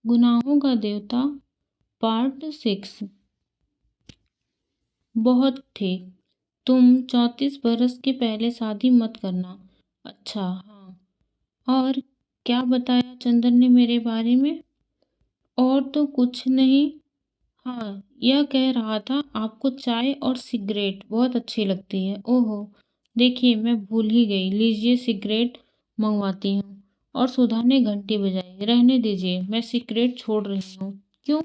गुनाहों का देवता पार्ट 6। बहुत ठीक। तुम 34 बरस के पहले शादी मत करना। अच्छा हाँ। और क्या बताया चंदन ने मेरे बारे में? और तो कुछ नहीं। हाँ, यह कह रहा था आपको चाय और सिगरेट बहुत अच्छी लगती है। ओहो, देखिए मैं भूल ही गई। लीजिए सिगरेट मंगवाती हूँ। और सुधा ने घंटी बजाई। रहने दीजिए, मैं सिगरेट छोड़ रही हूँ। क्यों?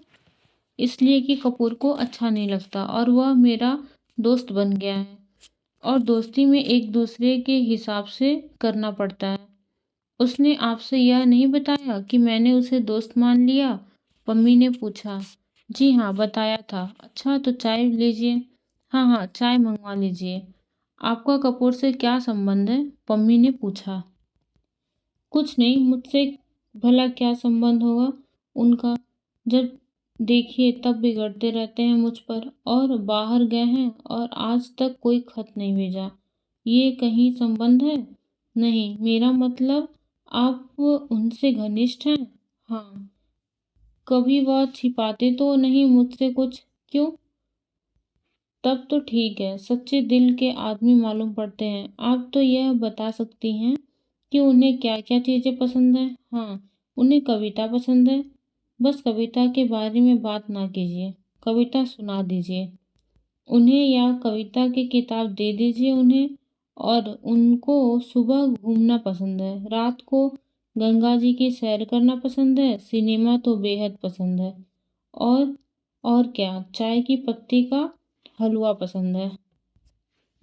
इसलिए कि कपूर को अच्छा नहीं लगता और वह मेरा दोस्त बन गया है। और दोस्ती में एक दूसरे के हिसाब से करना पड़ता है। उसने आपसे यह नहीं बताया कि मैंने उसे दोस्त मान लिया? पम्मी ने पूछा। जी हाँ, बताया था। अच्छा तो चाय लीजिए। हाँ हाँ, चाय मंगवा लीजिए। आपका कपूर से क्या संबंध है? पम्मी ने पूछा। कुछ नहीं, मुझसे भला क्या संबंध होगा उनका? जब देखिए तब बिगड़ते रहते हैं मुझ पर। और बाहर गए हैं और आज तक कोई खत नहीं भेजा। ये कहीं संबंध है? नहीं, मेरा मतलब आप उनसे घनिष्ठ हैं? हाँ। कभी वह छिपाते तो नहीं मुझसे कुछ? क्यों? तब तो ठीक है। सच्चे दिल के आदमी मालूम पड़ते हैं। आप तो यह बता सकती हैं कि उन्हें क्या क्या चीज़ें पसंद है? हाँ, उन्हें कविता पसंद है। बस कविता के बारे में बात ना कीजिए, कविता सुना दीजिए उन्हें, या कविता की किताब दे दीजिए उन्हें। और उनको सुबह घूमना पसंद है, रात को गंगा जी की सैर करना पसंद है, सिनेमा तो बेहद पसंद है। और और क्या, चाय की पत्ती का हलवा पसंद है।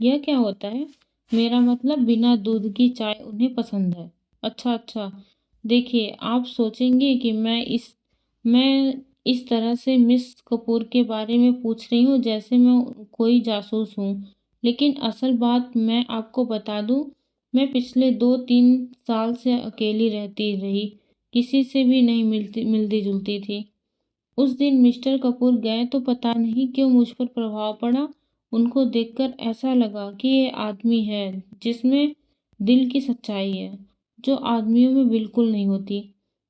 यह क्या होता है? मेरा मतलब बिना दूध की चाय उन्हें पसंद है। अच्छा अच्छा। देखिए आप सोचेंगे कि मैं इस तरह से मिस कपूर के बारे में पूछ रही हूँ जैसे मैं कोई जासूस हूँ। लेकिन असल बात मैं आपको बता दूँ, मैं पिछले 2-3 साल से अकेली रहती रही, किसी से भी नहीं मिलती जुलती थी। उस दिन मिस्टर कपूर गए तो पता नहीं क्यों मुझ पर प्रभाव पड़ा। उनको देखकर ऐसा लगा कि ये आदमी है जिसमें दिल की सच्चाई है, जो आदमियों में बिल्कुल नहीं होती।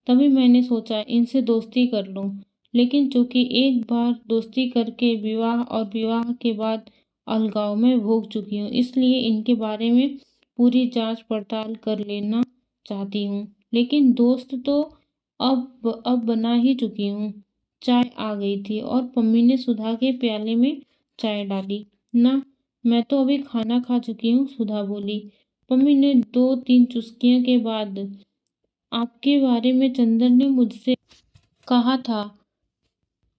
तभी मैंने सोचा इनसे दोस्ती कर लूं। लेकिन चूंकि एक बार दोस्ती करके विवाह और विवाह के बाद अलगाव में भोग चुकी हूँ, इसलिए इनके बारे में पूरी जांच पड़ताल कर लेना चाहती हूँ। लेकिन दोस्त तो अब बना ही चुकी हूँ। चाय आ गई थी और पम्मी ने सुधा के प्याले में चाय डाली। ना, मैं तो अभी खाना खा चुकी हूँ, सुधा बोली। पम्मी ने 2-3 चुस्कियों के बाद, आपके बारे में चंदन ने मुझसे कहा था।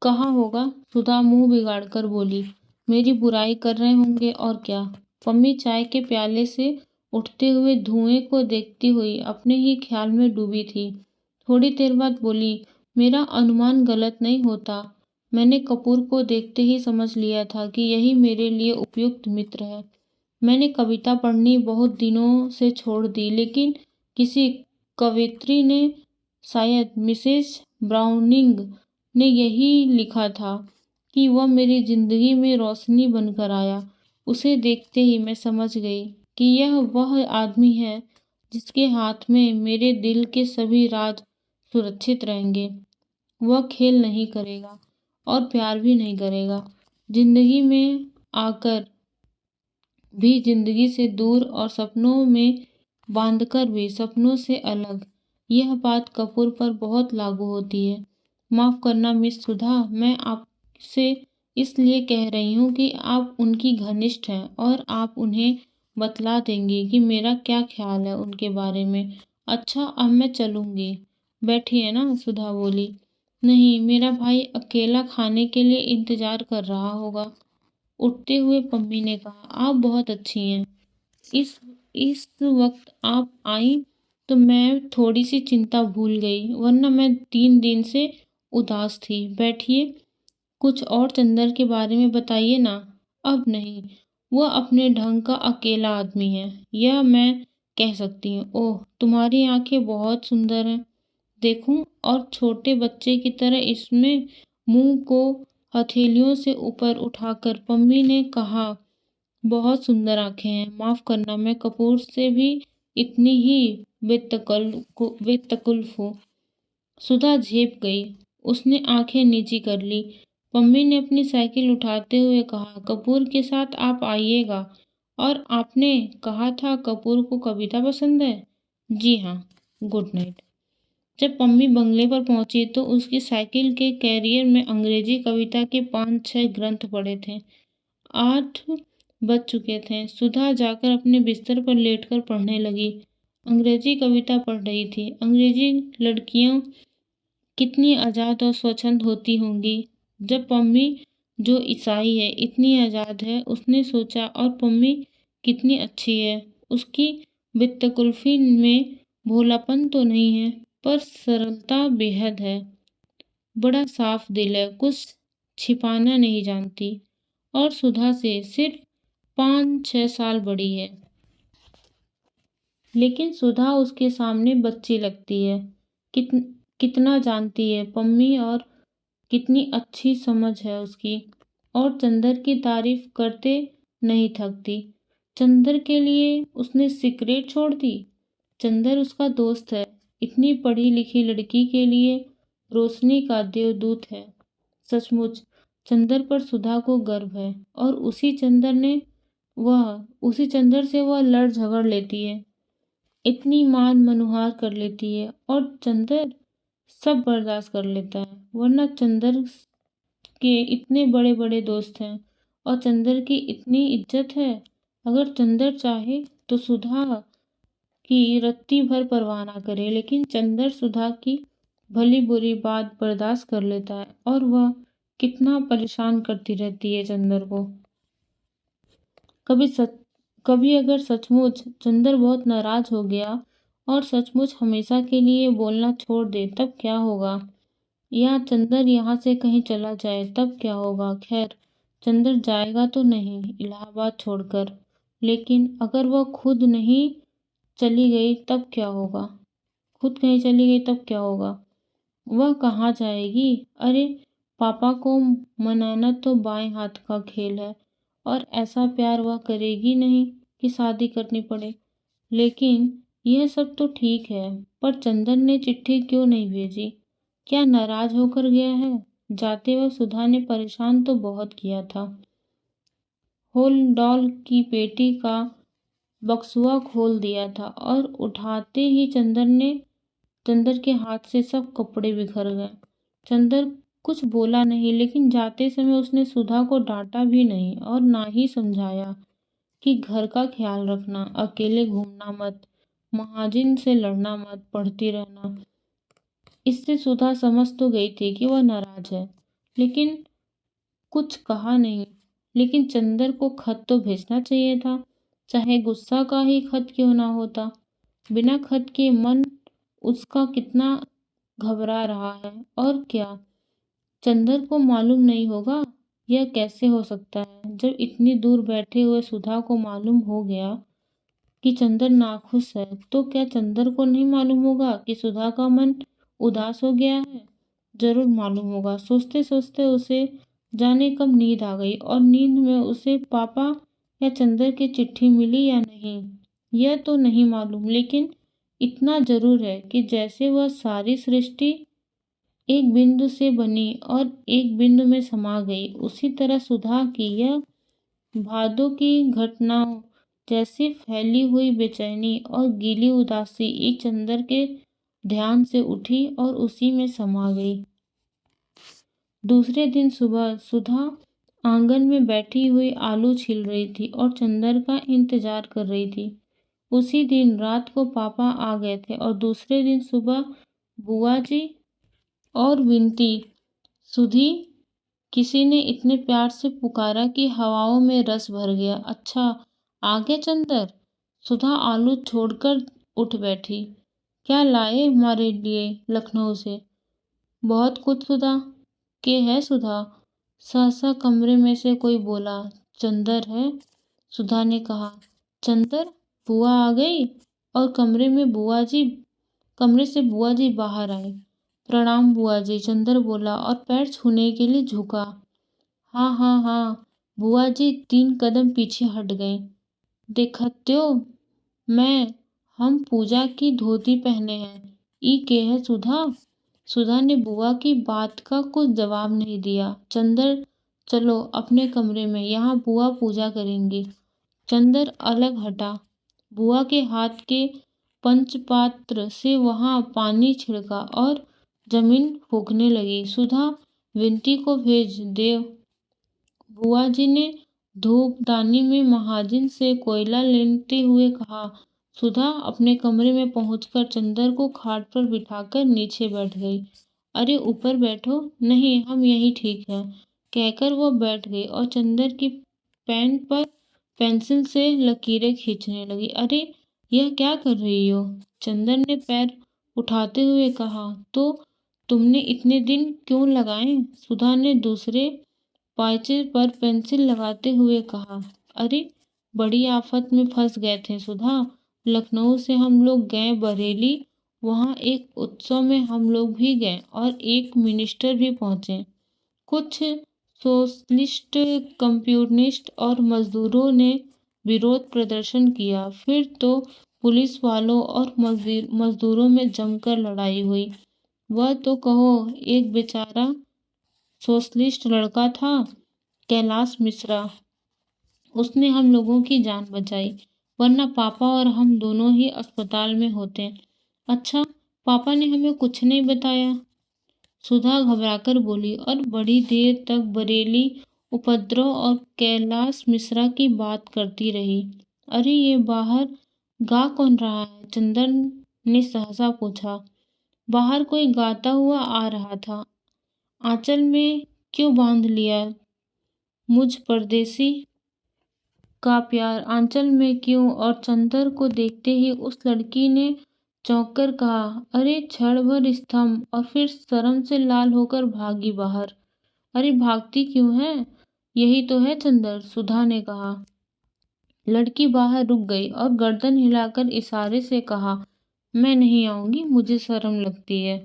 कहा होगा, सुधा मुंह बिगाड़कर बोली। मेरी बुराई कर रहे होंगे और क्या। पम्मी चाय के प्याले से उठते हुए धुएं को देखती हुई अपने ही ख्याल में डूबी थी। थोड़ी देर बाद बोली, मेरा अनुमान गलत नहीं होता। मैंने कपूर को देखते ही समझ लिया था कि यही मेरे लिए उपयुक्त मित्र है। मैंने कविता पढ़नी बहुत दिनों से छोड़ दी, लेकिन किसी कवयित्री ने, शायद मिसेस ब्राउनिंग ने यही लिखा था कि वह मेरी जिंदगी में रोशनी बनकर आया। उसे देखते ही मैं समझ गई कि यह वह आदमी है जिसके हाथ में मेरे दिल के सभी राज सुरक्षित रहेंगे। वह खेल नहीं करेगा और प्यार भी नहीं करेगा। जिंदगी में आकर भी जिंदगी से दूर और सपनों में बांधकर भी सपनों से अलग। यह बात कपूर पर बहुत लागू होती है। माफ करना मिस सुधा, मैं आपसे इसलिए कह रही हूँ कि आप उनकी घनिष्ठ हैं और आप उन्हें बतला देंगी कि मेरा क्या ख्याल है उनके बारे में। अच्छा अब मैं चलूंगी। बैठिए ना, सुधा बोली। नहीं, मेरा भाई अकेला खाने के लिए इंतजार कर रहा होगा। उठते हुए पम्मी ने कहा, आप बहुत अच्छी हैं। इस इस वक्त आप आई तो मैं थोड़ी सी चिंता भूल गई, वरना मैं 3 दिन से उदास थी। बैठिए। कुछ और चंदर के बारे में बताइए ना। अब नहीं, वह अपने ढंग का अकेला आदमी है, यह मैं कह सकती हूँ। ओह, तुम्हारी आंखें बहुत सुंदर हैं। देखूं? और छोटे बच्चे की तरह इसमें मुंह को हथेलियों से ऊपर उठाकर पम्मी ने कहा, बहुत सुंदर आंखें हैं। माफ करना, मैं कपूर से भी इतनी ही बेतकल्लुफ हूँ। सुधा झेप गई। उसने आंखें नीची कर ली। पम्मी ने अपनी साइकिल उठाते हुए कहा, कपूर के साथ आप आइएगा। और आपने कहा था कपूर को कविता पसंद है? जी हाँ। Good night. जब पम्मी बंगले पर पहुंची तो उसकी साइकिल के कैरियर में अंग्रेजी कविता के 5-6 ग्रंथ पड़े थे। 8 बज चुके थे। सुधा जाकर अपने बिस्तर पर लेटकर पढ़ने लगी। अंग्रेजी कविता पढ़ रही थी। अंग्रेजी लड़कियां कितनी आज़ाद और स्वच्छंद होती होंगी। जब पम्मी, जो ईसाई है, इतनी आज़ाद है, उसने सोचा, और पम्मी कितनी अच्छी है। उसकी बित्तकुल्फी में भोलापन तो नहीं है, पर सरलता बेहद है। बड़ा साफ दिल है, कुछ छिपाना नहीं जानती। और सुधा से सिर्फ 5-6 साल बड़ी है। लेकिन सुधा उसके सामने बच्ची लगती है। कित कितना जानती है पम्मी, और कितनी अच्छी समझ है उसकी। और चंदर की तारीफ करते नहीं थकती। चंदर के लिए उसने सिगरेट छोड़ दी। चंदर उसका दोस्त है। इतनी पढ़ी लिखी लड़की के लिए रोशनी का देवदूत है। सचमुच चंदर पर सुधा को गर्व है। और उसी चंदर से वह लड़ झगड़ लेती है। इतनी मान मनुहार कर लेती है। और चंदर सब बर्दाश्त कर लेता है, वरना चंदर के इतने बड़े बड़े दोस्त हैं और चंदर की इतनी इज्जत है। अगर चंदर चाहे तो सुधा की रत्ती भर परवाह ना करे, लेकिन चंदर सुधा की भली बुरी बात बर्दाश्त कर लेता है। और वह कितना परेशान करती रहती है चंदर को। कभी सच कभी अगर सचमुच चंदर बहुत नाराज हो गया और सचमुच हमेशा के लिए बोलना छोड़ दे, तब क्या होगा? या चंदर यहाँ से कहीं चला जाए, तब क्या होगा? खैर, चंदर जाएगा तो नहीं इलाहाबाद छोड़कर, लेकिन अगर वह खुद नहीं चली गई तब क्या होगा? खुद कहीं चली गई तब क्या होगा? वह कहाँ जाएगी? अरे, पापा को मनाना तो बाएं हाथ का खेल है, और ऐसा प्यार वह करेगी नहीं कि शादी करनी पड़े। लेकिन यह सब तो ठीक है, पर चंदन ने चिट्ठी क्यों नहीं भेजी? क्या नाराज होकर गया है? जाते वक्त सुधा ने परेशान तो बहुत किया था। होल डॉल की पेटी का बक्सुआ खोल दिया था, और उठाते ही चंदर के हाथ से सब कपड़े बिखर गए। चंदर कुछ बोला नहीं, लेकिन जाते समय उसने सुधा को डांटा भी नहीं और ना ही समझाया कि घर का ख्याल रखना, अकेले घूमना मत, महाजिन से लड़ना मत, पढ़ती रहना। इससे सुधा समझ तो गई थी कि वह नाराज है, लेकिन कुछ कहा नहीं। लेकिन चंदर को खत तो भेजना चाहिए था, चाहे गुस्सा का ही खत क्यों ना होता। बिना खत के मन उसका कितना घबरा रहा है। और क्या चंदर को मालूम नहीं होगा? यह कैसे हो सकता है? जब इतनी दूर बैठे हुए सुधा को मालूम हो गया कि चंदर नाखुश है, तो क्या चंदर को नहीं मालूम होगा कि सुधा का मन उदास हो गया है? जरूर मालूम होगा। सोचते सोचते उसे जाने कब नींद आ गई, और नींद में उसे पापा या चंदर की चिट्ठी मिली या नहीं, यह तो नहीं मालूम। लेकिन इतना जरूर है कि जैसे वह सारी सृष्टि एक बिंदु से बनी और एक बिंदु में समा गई, उसी तरह सुधा की यह भादों की घटनाओं जैसी फैली हुई बेचैनी और गीली उदासी एक चंदर के ध्यान से उठी और उसी में समा गई। दूसरे दिन सुबह सुधा आंगन में बैठी हुई आलू छील रही थी और चंदर का इंतजार कर रही थी। उसी दिन रात को पापा आ गए थे, और दूसरे दिन सुबह बुआ जी और विनती। सुधी, किसी ने इतने प्यार से पुकारा कि हवाओं में रस भर गया। अच्छा, आ गए चंदर? सुधा आलू छोड़कर उठ बैठी। क्या लाए हमारे लिए लखनऊ से? बहुत कुछ सुधा। के है सुधा? सहसा कमरे में से कोई बोला। चंदर है, सुधा ने कहा। चंदर? बुआ आ गई, और कमरे से बुआ जी बाहर आई। प्रणाम बुआ जी, चंदर बोला और पैर छूने के लिए झुका। हाँ हाँ हाँ, बुआ जी 3 कदम पीछे हट गई। देखत्यो, मैं हम पूजा की धोती पहने हैं। ई के है सुधा? सुधा ने बुआ की बात का कुछ जवाब नहीं दिया। चंदर, चलो अपने कमरे में, यहाँ बुआ पूजा करेंगी। चंदर अलग हटा। बुआ के हाथ के पंचपात्र से वहां पानी छिड़का और जमीन फूकने लगी। सुधा, विनती को भेज दे। बुआ जी ने धूपदानी में महाजन से कोयला लेते हुए कहा। सुधा अपने कमरे में पहुंचकर चंदर को खाट पर बिठाकर नीचे बैठ गई। अरे ऊपर बैठो। नहीं, हम यहीं ठीक है, कहकर वो बैठ गई और चंदर की पैंट पर पेंसिल से लकीरें खींचने लगी। अरे यह क्या कर रही हो? चंदर ने पैर उठाते हुए कहा। तो तुमने इतने दिन क्यों लगाए? सुधा ने दूसरे पाइचे पर पेंसिल लगाते हुए कहा। अरे बड़ी आफत में फंस गए थे सुधा। लखनऊ से हम लोग गए बरेली, वहां एक उत्सव में हम लोग भी गए और एक मिनिस्टर भी पहुंचे। कुछ सोशलिस्ट, कम्युनिस्ट और मजदूरों ने विरोध प्रदर्शन किया। फिर तो पुलिस वालों और मजदूरों में जमकर लड़ाई हुई। वह तो कहो, एक बेचारा सोशलिस्ट लड़का था, कैलाश मिश्रा, उसने हम लोगों की जान बचाई, वरना पापा और हम दोनों ही अस्पताल में होते। अच्छा, पापा ने हमें कुछ नहीं बताया? सुधा घबराकर बोली और बड़ी देर तक बरेली उपद्रव और कैलाश मिश्रा की बात करती रही। अरे ये बाहर गा कौन रहा है? चंदन ने सहसा पूछा। बाहर कोई गाता हुआ आ रहा था। आंचल में क्यों बांध लिया मुझ परदेसी का प्यार, आंचल में क्यों? और चंदर को देखते ही उस लड़की ने चौंक कर कहा। अरे क्षण भर स्तंभ और फिर शर्म से लाल होकर भागी बाहर। अरे भागती क्यों है? यही तो है चंदर, सुधा ने कहा। लड़की बाहर रुक गई और गर्दन हिलाकर इशारे से कहा, मैं नहीं आऊंगी, मुझे शर्म लगती है।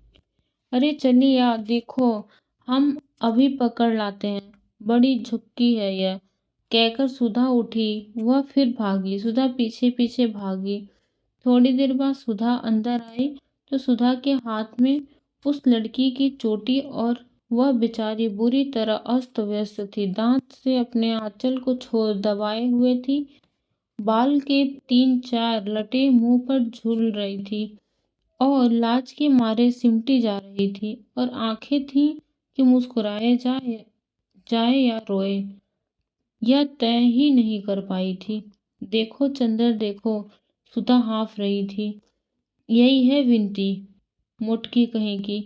अरे चलिए यार, देखो हम अभी पकड़ लाते हैं, बड़ी झुक्की है यह, कहकर सुधा उठी। वह फिर भागी। सुधा पीछे पीछे भागी। थोड़ी देर बाद सुधा अंदर आई तो सुधा के हाथ में उस लड़की की चोटी और वह बेचारी बुरी तरह अस्त व्यस्त थी। दांत से अपने आंचल को छोड़ दबाए हुए थी। बाल के 3-4 लटे मुंह पर झूल रही थी और लाज के मारे सिमटी जा रही थी, और आंखें थी कि मुस्कुराए जाए या रोए, यह तय ही नहीं कर पाई थी। देखो चंदर, देखो, सुधा हाँफ रही थी। यही है विनती, मोटकी कहीं की,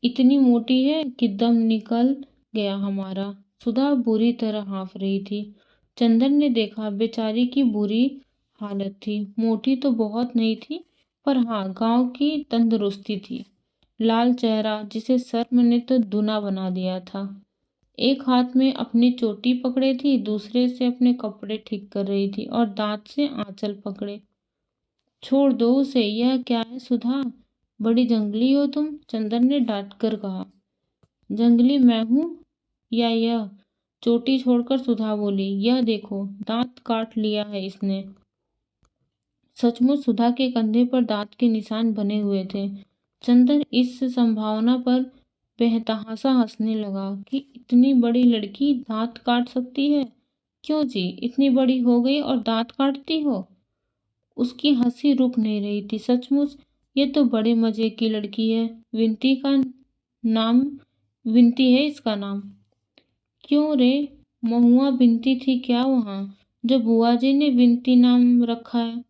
इतनी मोटी है कि दम निकल गया हमारा। सुधा बुरी तरह हाँफ रही थी। चंदन ने देखा बेचारी की बुरी हालत थी। मोटी तो बहुत नहीं थी, पर हाँ, गांव की तंदुरुस्ती थी। लाल चेहरा जिसे शर्म ने तो दूना बना दिया था। एक हाथ में अपनी चोटी पकड़े थी, दूसरे से अपने कपड़े ठीक कर रही थी और दांत से आंचल पकड़े। छोड़ दो उसे, यह क्या है सुधा, बड़ी जंगली हो तुम, चंदन ने डांट कर कहा। जंगली मैं हूं या यह? चोटी छोड़कर सुधा बोली। यह देखो, दांत काट लिया है इसने। सचमुच सुधा के कंधे पर दांत के निशान बने हुए थे। चंदन इस संभावना पर बेतहाशा हंसने लगा कि इतनी बड़ी लड़की दांत काट सकती है। क्यों जी, इतनी बड़ी हो गई और दांत काटती हो? उसकी हंसी रुक नहीं रही थी। सचमुच ये तो बड़े मजे की लड़की है। विनती का नाम, विनती है इसका नाम। क्यों रे, महुआ बिनती थी क्या वहां, जो बुआ जी ने विनती नाम रखा है?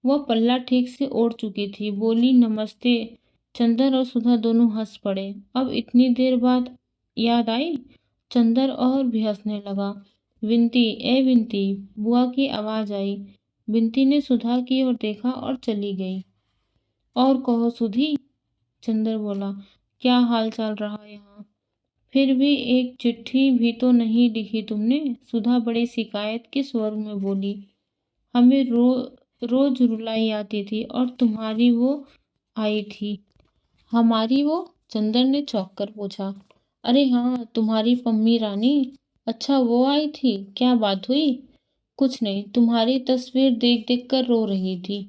वह पल्ला ठीक से ओढ़ चुकी थी। बोली, नमस्ते। चंदर और सुधा दोनों हंस पड़े। अब इतनी देर बाद याद आई। चंदर और भी हंसने लगा। विनती, ए विनती, बुआ की आवाज आई। विनती ने सुधा की ओर देखा और चली गई। और कहो सुधी, चंदर बोला, क्या हाल चाल रहा यहाँ? फिर भी एक चिट्ठी भी तो नहीं लिखी तुमने, सुधा बड़ी शिकायत के स्वर में बोली। हमें रोज रुलाई आती थी और तुम्हारी वो आई थी। हमारी वो? चंदर ने चौंक कर पूछा। अरे हाँ, तुम्हारी पम्मी रानी। अच्छा, वो आई थी, क्या बात हुई? कुछ नहीं, तुम्हारी तस्वीर देख देख कर रो रही थी।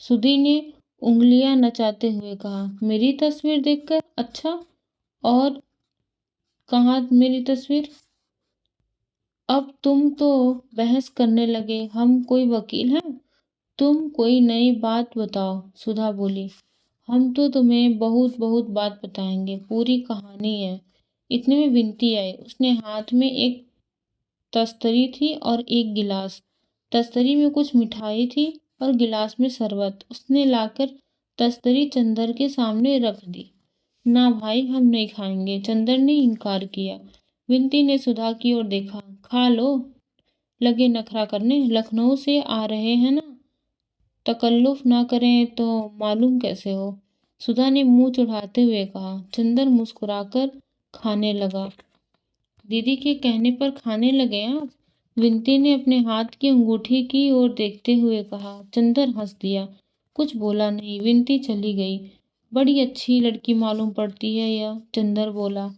सुधी ने उंगलियां नचाते हुए कहा। मेरी तस्वीर देखकर? अच्छा, और कहाँ मेरी तस्वीर? अब तुम तो बहस करने लगे। हम कोई वकील हैं? तुम कोई नई बात बताओ, सुधा बोली। हम तो तुम्हें बहुत बहुत बात बताएंगे, पूरी कहानी है। इतने में विनती आई। उसने हाथ में एक तस्तरी थी और एक गिलास। तस्तरी में कुछ मिठाई थी और गिलास में शरबत। उसने लाकर तस्तरी चंदर के सामने रख दी। ना भाई, हम नहीं खाएंगे, चंदर ने इनकार किया। विनती ने सुधा की ओर देखा। खा लो, लगे नखरा करने। लखनऊ से आ रहे हैं ना, तकल्लुफ ना करें तो मालूम कैसे हो? सुधा ने मुंह चढ़ाते हुए कहा। चंदर मुस्कुराकर खाने लगा। दीदी के कहने पर खाने लगे आप? विनती ने अपने हाथ की अंगूठी की ओर देखते हुए कहा। चंदर हंस दिया, कुछ बोला नहीं। विनती चली गई। बड़ी अच्छी लड़की मालूम पड़ती है यह, चंदर बोला।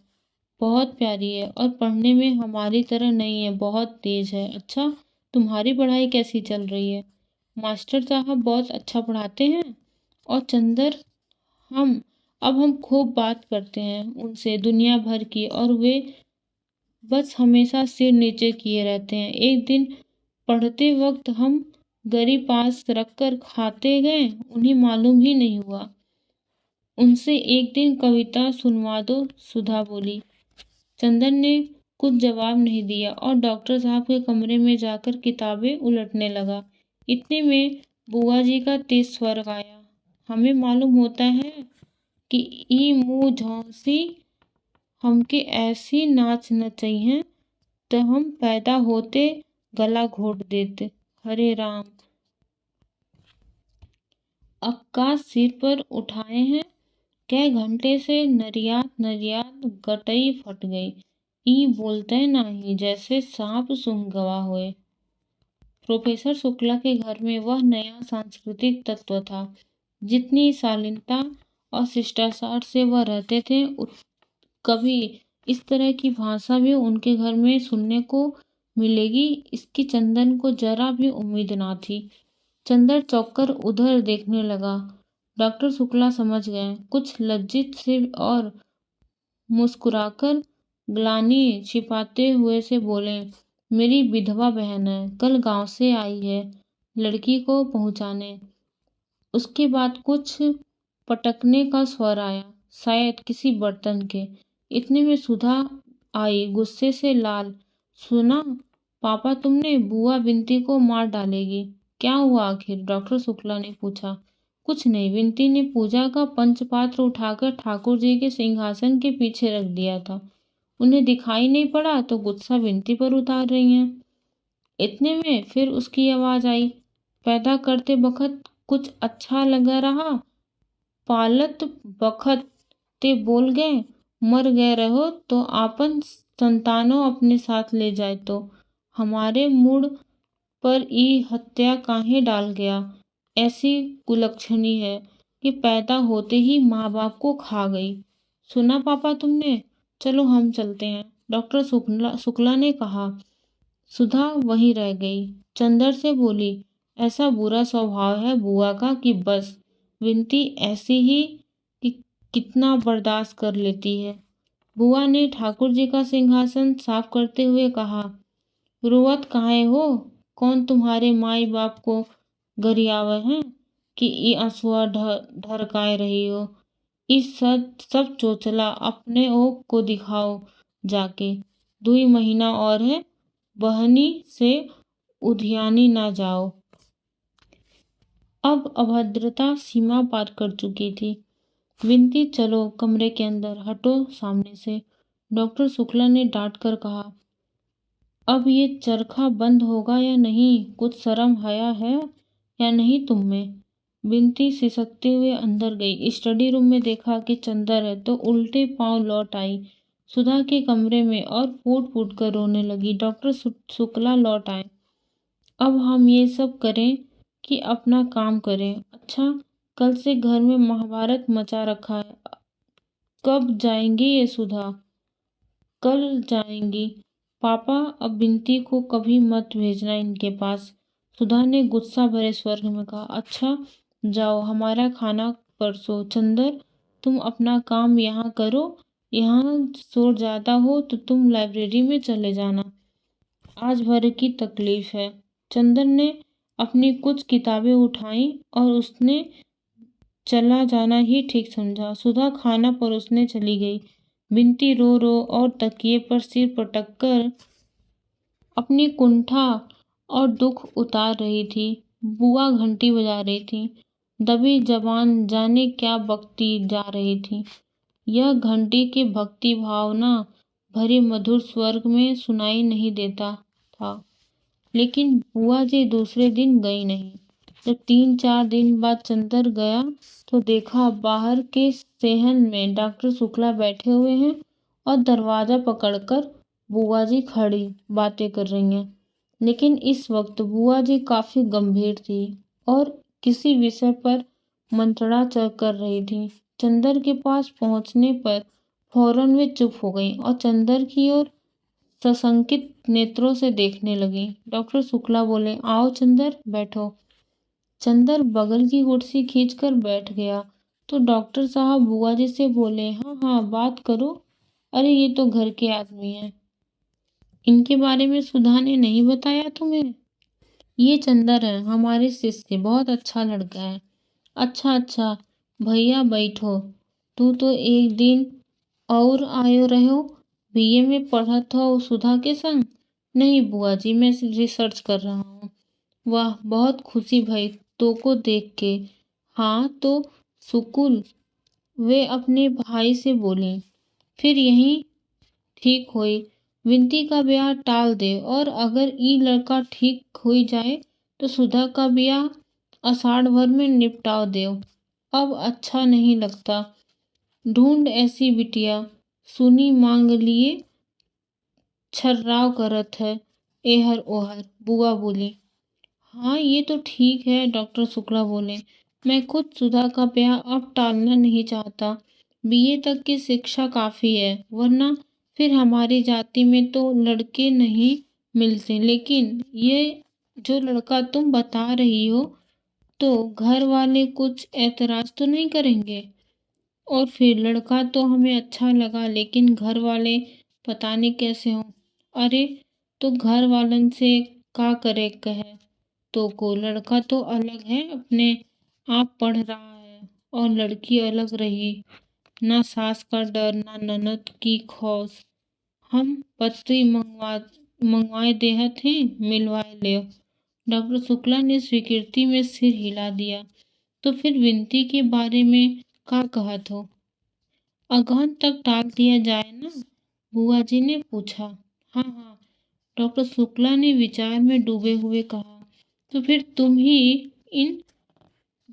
बहुत प्यारी है और पढ़ने में हमारी तरह नहीं है, बहुत तेज है। अच्छा, तुम्हारी पढ़ाई कैसी चल रही है? मास्टर साहब बहुत अच्छा पढ़ाते हैं। और चंदर, हम अब हम खूब बात करते हैं उनसे दुनिया भर की, और वे बस हमेशा सिर नीचे किए रहते हैं। एक दिन पढ़ते वक्त हम गरी पास रखकर खाते गए, उन्हें मालूम ही नहीं हुआ। उनसे एक दिन कविता सुनवा दो, सुधा बोली। चंदन ने कुछ जवाब नहीं दिया और डॉक्टर साहब के कमरे में जाकर किताबें उलटने लगा। इतने में बुआ जी का तेज स्वर आया। हमें मालूम होता है कि ई मुँह झौंसी हमके ऐसी नाच नचई हैं तो हम पैदा होते गला घोट देते। हरे राम! अक्का सिर पर उठाए हैं। कै घंटे से नरियात नरियात गटई फट गई। ई बोलते नहीं, जैसे सांप सूंघ गवा हुए। प्रोफेसर शुक्ला के घर में वह नया सांस्कृतिक तत्व था। जितनी शालीनता और शिष्टाचार से वह रहते थे, कभी इस तरह की भाषा भी उनके घर में सुनने को मिलेगी, इसकी चंदन को जरा भी उम्मीद ना थी। चंदर चौंक कर उधर देखने लगा। डॉक्टर शुक्ला समझ गए। कुछ लज्जित से और मुस्कुराकर ग्लानि छिपाते हुए से बोले, मेरी विधवा बहन है, कल गांव से आई है लड़की को पहुंचाने। उसके बाद कुछ पटकने का स्वर आया, शायद किसी बर्तन के। इतने में सुधा आई, गुस्से से लाल। सुना पापा, तुमने बुआ विनती को मार डालेगी। क्या हुआ आखिर? डॉक्टर शुक्ला ने पूछा। कुछ नहीं, विनती ने पूजा का पंचपात्र उठाकर ठाकुर जी के सिंहासन के पीछे रख दिया था। उन्हें दिखाई नहीं पड़ा तो गुस्सा विनती पर उतार रही हैं। इतने में फिर उसकी आवाज आई। पैदा करते बखत कुछ अच्छा लगा रहा, पालत बखत ते बोल गए, मर गए रहो तो आपन संतानों अपने साथ ले जाए तो हमारे मूड पर ई हत्या काहे डाल गया। ऐसी कुलक्षणी है कि पैदा होते ही माँ बाप को खा गई। सुना पापा तुमने? चलो हम चलते हैं, डॉक्टर शुक्ला ने कहा। सुधा वहीं रह गई। चंदर से बोली, ऐसा बुरा स्वभाव है बुआ का कि बस विनती ऐसी ही कि कितना बर्दाश्त कर लेती है। बुआ ने ठाकुर जी का सिंहासन साफ करते हुए कहा, रुवत काहे हो? कौन तुम्हारे माई बाप को गरियावे हैं कि ई आंसुआ ढरकाए रही हो? इस सब चोचला अपने ओक को दिखाओ जाके। 2 महीना और है, बहनी से उधियानी ना जाओ। अब अभद्रता सीमा पार कर चुकी थी। विनती, चलो कमरे के अंदर, हटो सामने से, डॉक्टर शुक्ला ने डांट कर कहा। अब ये चरखा बंद होगा या नहीं? कुछ शर्म हया है या नहीं तुम में? विनती सिसकते हुए अंदर गई। स्टडी रूम में देखा कि चंदर है तो उल्टे पांव लौट आई सुधा के कमरे में और फूट फूट कर रोने लगी। डॉक्टर शुक्ला लौट आए। अब हम ये सब करें कि अपना काम करें? अच्छा, कल से घर में महाभारत मचा रखा है। कब जाएंगी ये सुधा? कल जाएंगी पापा। अब बिनती को कभी मत भेजना इनके पास, सुधा ने गुस्सा भरे स्वर में कहा। अच्छा, जाओ हमारा खाना परसो। चंदर, तुम अपना काम यहाँ करो, यहाँ शोर ज़्यादा हो तो तुम लाइब्रेरी में चले जाना, आज भर की तकलीफ है। चंदर ने अपनी कुछ किताबें उठाई और उसने चला जाना ही ठीक समझा। सुधा खाना परोसने चली गई। बिन्ती रो रो और तकिए पर सिर पटक कर अपनी कुंठा और दुख उतार रही थी। बुआ घंटी बजा रही थी। दबी जबान जाने क्या बकती जा रही थी। यह घंटी के भक्ति भावना भरे मधुर स्वर्ग में सुनाई नहीं देता था। लेकिन बुआ जी दूसरे दिन गई नहीं। जब 3-4 दिन बाद चंदर गया तो देखा बाहर के सेहन में डॉक्टर शुक्ला बैठे हुए हैं और दरवाजा पकड़कर बुआ जी खड़ी बातें कर रही हैं। लेकिन इस वक्त बुआ जी काफी गंभीर थी और किसी विषय पर मंत्रणा कर रही थी। चंदर के पास पहुंचने पर फौरन वे चुप हो गई और चंदर की ओर सशंकित नेत्रों से देखने लगी। डॉक्टर शुक्ला बोले, आओ चंदर, बैठो। चंदर बगल की कुर्सी खींचकर बैठ गया तो डॉक्टर साहब बुआ जी से बोले, हाँ हाँ बात करो। अरे ये तो घर के आदमी हैं, इनके बारे में सुधा ने नहीं बताया तुम्हें? ये चंदर है, हमारे शिष्य, बहुत अच्छा लड़का है। अच्छा अच्छा भैया बैठो। तू तो एक दिन और आयो रहो, बीए में पढ़त हो सुधा के संग? नहीं बुआ जी, मैं रिसर्च कर रहा हूँ। वाह, बहुत खुशी भई तो को देख के। हाँ तो सुकुल, वे अपने भाई से बोली, फिर यही ठीक होई विनती का ब्याह टाल दे और अगर ई लड़का ठीक हो जाए तो सुधा का ब्याह आषाढ़ भर में निपटाव दे। अब अच्छा नहीं लगता। ढूंढ ऐसी बिटिया, सुनी मांग लिए छर्राव करत है एहर ओहर। बुआ बोली, हाँ ये तो ठीक है। डॉक्टर शुक्ला बोले, मैं खुद सुधा का ब्याह अब टालना नहीं चाहता। बीए तक की शिक्षा काफी है, वरना फिर हमारी जाति में तो लड़के नहीं मिलते। लेकिन ये जो लड़का तुम बता रही हो तो घर वाले कुछ ऐतराज तो नहीं करेंगे? और फिर लड़का तो हमें अच्छा लगा, लेकिन घर वाले पता नहीं कैसे हों। अरे तो घर वालन से का करे कहे तो को लड़का तो अलग है, अपने आप पढ़ रहा है और लड़की अलग रही। ना सास का डर, ना ननद की खौस। हम पत्री मंगवाए देहत हैं, मिलवाए ले। डॉक्टर शुक्ला ने स्वीकृति में सिर हिला दिया। तो फिर विनती के बारे में का कहत हो? अगहन तक टाल दिया जाए ना? बुआ जी ने पूछा। हाँ हाँ, डॉक्टर शुक्ला ने विचार में डूबे हुए कहा। तो फिर तुम ही इन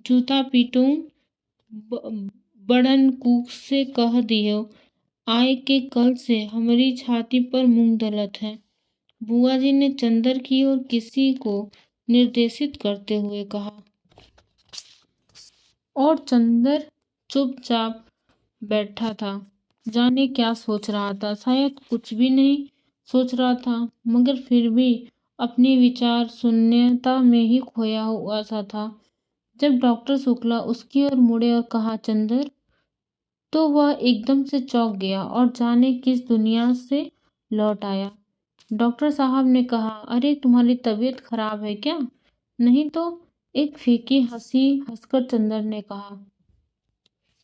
जूता पीटों बड़न कूक से कह दियो आय के कल से हमारी छाती पर मूंग दलत है। बुआ जी ने चंदर की ओर किसी को निर्देशित करते हुए कहा। और चंदर चुपचाप बैठा था। जाने क्या सोच रहा था, शायद कुछ भी नहीं सोच रहा था, मगर फिर भी अपनी विचार शून्यता में ही खोया हुआ सा था। जब डॉक्टर शुक्ला उसकी ओर मुड़े और कहा, चंदर, तो वह एकदम से चौंक गया और जाने किस दुनिया से लौट आया। डॉक्टर साहब ने कहा, अरे तुम्हारी तबीयत खराब है क्या? नहीं तो, एक फीकी हंसी हंसकर चंदर ने कहा।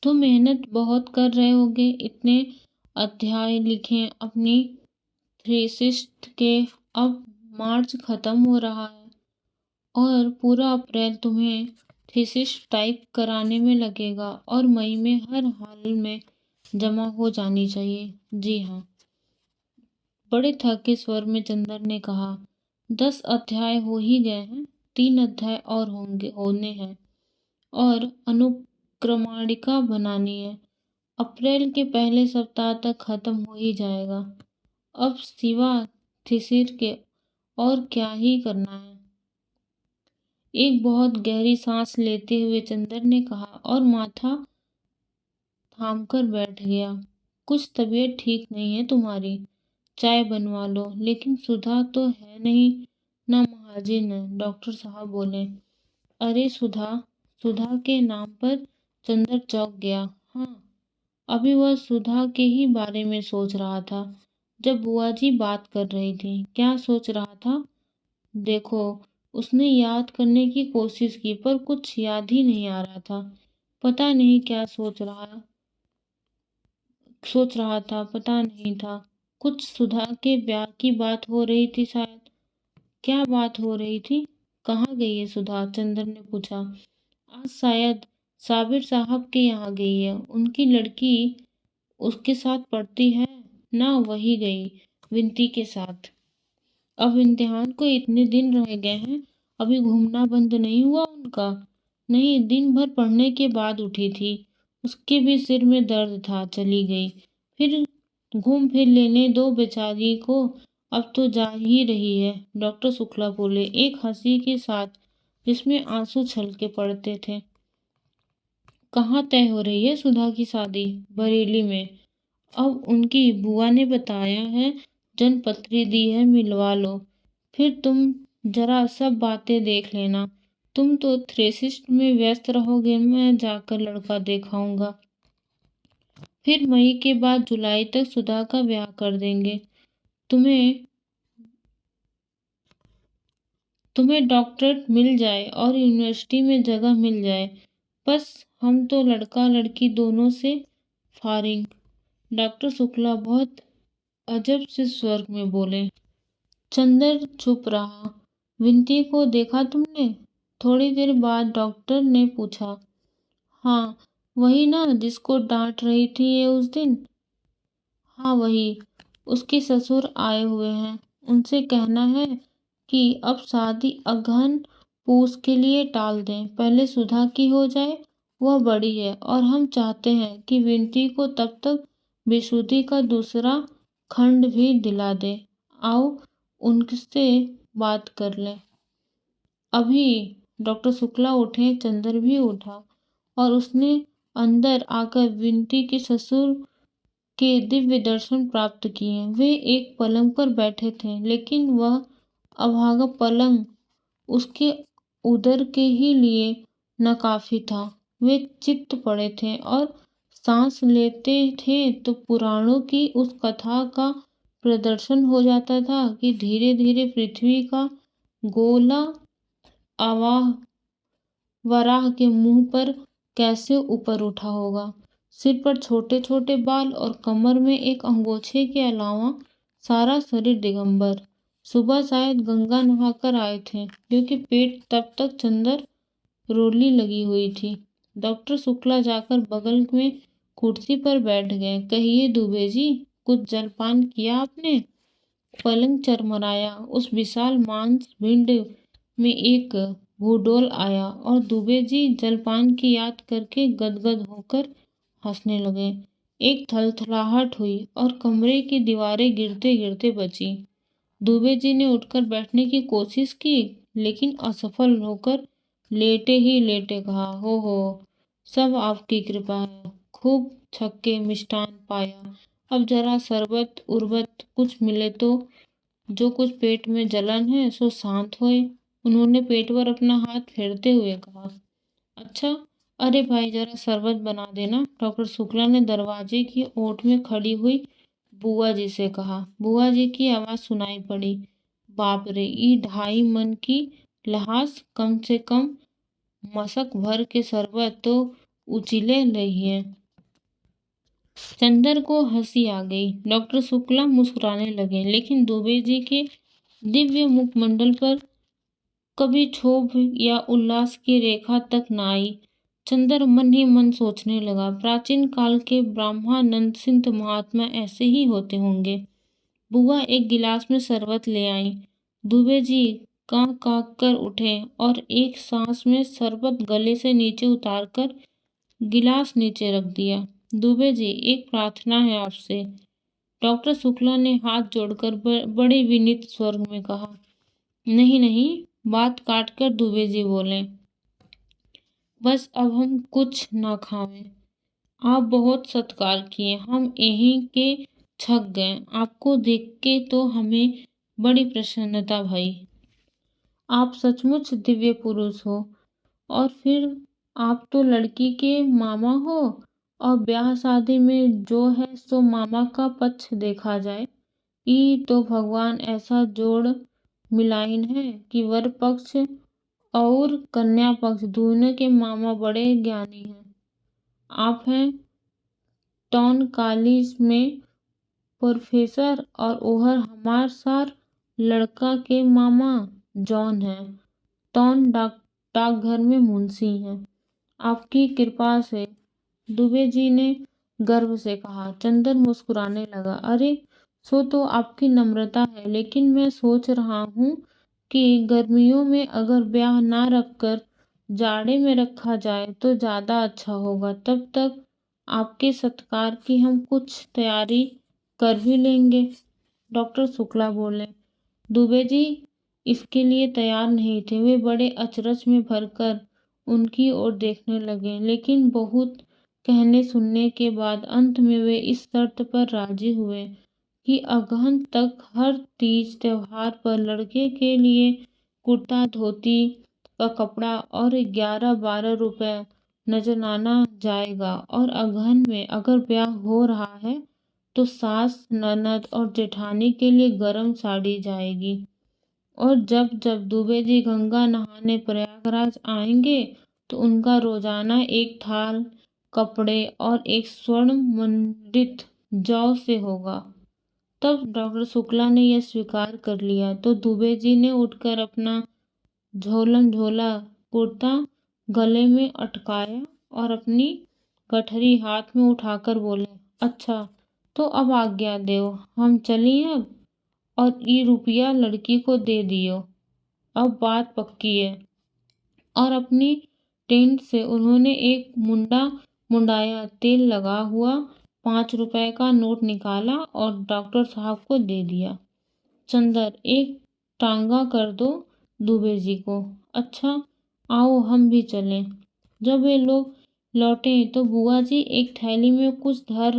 तो मेहनत बहुत कर रहे होगे, इतने अध्याय लिखे अपनी थीसिस के। अब मार्च खत्म हो रहा है और पूरा अप्रैल तुम्हें थीसिस टाइप कराने में लगेगा और मई में हर हाल में जमा हो जानी चाहिए। जी हाँ, बड़े थके स्वर में चंदर ने कहा। 10 अध्याय हो ही गए हैं, 3 अध्याय और होने हैं और अनुक्रमणिका बनानी है। अप्रैल के पहले सप्ताह तक खत्म हो ही जाएगा। अब सिवा थीसिस के और क्या ही करना है। एक बहुत गहरी सांस लेते हुए चंदर ने कहा और माथा थामकर बैठ गया। कुछ तबीयत ठीक नहीं है तुम्हारी, चाय बनवा लो। लेकिन सुधा तो है नहीं, ना महाजिन है। डॉक्टर साहब बोले, अरे सुधा सुधा के नाम पर चंदर चौंक गया। हाँ, अभी वह सुधा के ही बारे में सोच रहा था जब बुआ जी बात कर रही थी। क्या सोच रहा था? देखो, उसने याद करने की कोशिश की पर कुछ याद ही नहीं आ रहा था। पता नहीं क्या सोच रहा था, पता नहीं था। कुछ सुधा के ब्याह की बात हो रही थी शायद। क्या बात हो रही थी? कहाँ गई है सुधा? चंदर ने पूछा। आज शायद साबिर साहब के यहाँ गई है। उनकी लड़की उसके साथ पढ़ती है ना, वही गई विनती के साथ। अब इम्तिहान को इतने दिन रह गए हैं, अभी घूमना बंद नहीं हुआ उनका? नहीं, दिन भर पढ़ने के बाद उठी थी। उसके भी सिर में दर्द था, चली गई। फिर घूम फिर लेने दो बेचारी को, अब तो जा ही रही है। डॉक्टर शुक्ला बोले, एक हंसी के साथ जिसमें आंसू छलके पड़ते थे। कहाँ तय हो रही है सुधा की शादी? बरेली में। अब उनकी बुआ ने बताया है, जनपत्री दी है, मिलवा लो। फिर तुम जरा सब बातें देख लेना। तुम तो थ्रेसिस्ट में व्यस्त रहोगे, मैं जाकर लड़का दिखाऊंगा। फिर मई के बाद जुलाई तक सुधा का ब्याह कर देंगे। तुम्हें तुम्हें डॉक्टरेट मिल जाए और यूनिवर्सिटी में जगह मिल जाए, बस हम तो लड़का लड़की दोनों से फारिग। डॉक्टर शुक्ला बहुत अजब से स्वर में बोले। चंदर चुप रहा। विनती को देखा तुमने? थोड़ी देर बाद डॉक्टर ने पूछा। हाँ, वही ना जिसको डांट रही थी ये उस दिन? हाँ, वही। उसके ससुर आए हुए हैं। उनसे कहना है कि अब शादी अगहन पूस के लिए टाल दें, पहले सुधा की हो जाए। वह बड़ी है और हम चाहते हैं कि विनती को तब तक बेसुधी का दूसरा खंड भी दिला दे। आओ उनसे बात कर लें। अभी डॉक्टर शुक्ला उठे, चंदर भी उठा और उसने अंदर आकर विनती के ससुर के दिव्य दर्शन प्राप्त किए। वे एक पलंग पर बैठे थे, लेकिन वह अभागा पलंग उसके उदर के ही लिए नाकाफी था। वे चित्त पड़े थे और सांस लेते थे तो पुराणों की उस कथा का प्रदर्शन हो जाता था कि धीरे धीरे पृथ्वी का गोला आवाह वराह के मुंह पर कैसे ऊपर उठा होगा। सिर पर छोटे छोटे बाल और कमर में एक अंगोछे के अलावा सारा शरीर दिगंबर। सुबह शायद गंगा नहाकर आए थे, क्योंकि पेट तब तक चंदर रोली लगी हुई थी। डॉक्टर शुक्ला जाकर बगल में कुर्सी पर बैठ गए। कहिए दुबे जी, कुछ जलपान किया आपने? पलंग चरमराया। उस विशाल मांस भिंड में एक भूडोल आया और दुबे जी जलपान की याद करके गदगद होकर हंसने लगे। एक थलथलाहट हुई और कमरे की दीवारें गिरते गिरते बची। दुबे जी ने उठकर बैठने की कोशिश की, लेकिन असफल होकर लेटे ही लेटे कहा, हो, सब आपकी कृपा है। खूब छक्के मिष्टान पाया। अब जरा शरबत उर्बत कुछ मिले तो, जो कुछ पेट में जलन है सो शांत होए। उन्होंने पेट पर अपना हाथ फेरते हुए कहा। अच्छा, अरे भाई जरा शरबत बना देना। डॉक्टर शुक्ला ने दरवाजे की ओट में खड़ी हुई बुआ जी से कहा। बुआ जी की आवाज सुनाई पड़ी। बाप रे, ई 2.5 मन की लहास, कम से कम मशक भर के शरबत तो उचिले रही है। चंदर को हंसी आ गई। डॉक्टर शुक्ला मुस्कुराने लगे, लेकिन दुबे जी के दिव्य मुखमंडल पर कभी क्षोभ या उल्लास की रेखा तक न आई। चंदर मन ही मन सोचने लगा, प्राचीन काल के ब्रह्मानंद सिंध महात्मा ऐसे ही होते होंगे। बुआ एक गिलास में शरबत ले आई। दुबे जी कांप कांप कर उठे और एक सांस में शरबत गले से नीचे उतारकर गिलास नीचे रख दिया। दुबे जी, एक प्रार्थना है आपसे। डॉक्टर शुक्ला ने हाथ जोड़कर बड़े विनीत स्वर में कहा। नहीं नहीं, बात काटकर दुबे जी बोले, बस अब हम कुछ ना खावें। आप बहुत सत्कार किए, हम यहीं के छक गए। आपको देख के तो हमें बड़ी प्रसन्नता भई। आप सचमुच दिव्य पुरुष हो। और फिर आप तो लड़की के मामा हो और ब्याह शादी में जो है सो मामा का पक्ष देखा जाए। ई तो भगवान ऐसा जोड़ मिलाइन है कि वर पक्ष और कन्या पक्ष दोनों के मामा बड़े ज्ञानी हैं। आप हैं टाउन कॉलेज में प्रोफेसर और ओहर हमार सार लड़का के मामा जॉन है टाउन डाकघर में मुंशी हैं। आपकी कृपा से, दुबे जी ने गर्व से कहा। चंदन मुस्कुराने लगा। अरे सो तो आपकी नम्रता है, लेकिन मैं सोच रहा हूँ कि गर्मियों में अगर ब्याह ना रखकर जाड़े में रखा जाए तो ज़्यादा अच्छा होगा। तब तक आपके सत्कार की हम कुछ तैयारी कर भी लेंगे। डॉक्टर शुक्ला बोले। दुबे जी इसके लिए तैयार नहीं थे। वे बड़े अचरज में भरकर उनकी ओर देखने लगे, लेकिन बहुत कहने सुनने के बाद अंत में वे इस शर्त पर राजी हुए कि अगहन तक हर तीज त्योहार पर लड़के के लिए कुर्ता धोती का कपड़ा और 11-12 रुपए नजराना जाएगा, और अगहन में अगर ब्याह हो रहा है तो सास ननद और जेठानी के लिए गर्म साड़ी जाएगी। और जब जब दुबे जी गंगा नहाने प्रयागराज आएंगे तो उनका रोजाना एक थाल कपड़े और एक स्वर्ण मंडित जौ से होगा। तब डॉक्टर शुक्ला ने यह स्वीकार कर लिया तो दुबे जी ने उठकर अपना झोलम झोला कुर्ता गले में अटकाया और अपनी गठरी हाथ में उठाकर बोले, अच्छा तो अब आज्ञा दो, हम चली अब, और ये रुपया लड़की को दे दियो, अब बात पक्की है। और अपनी टेंट से उन्होंने एक मुंडाया तेल लगा हुआ 5 रुपए का नोट निकाला और डॉक्टर साहब को दे दिया। चंदर, एक टांगा कर दो दुबे जी को। अच्छा आओ हम भी चलें। जब वे लोग लौटे तो बुआ जी एक थैली में कुछ धर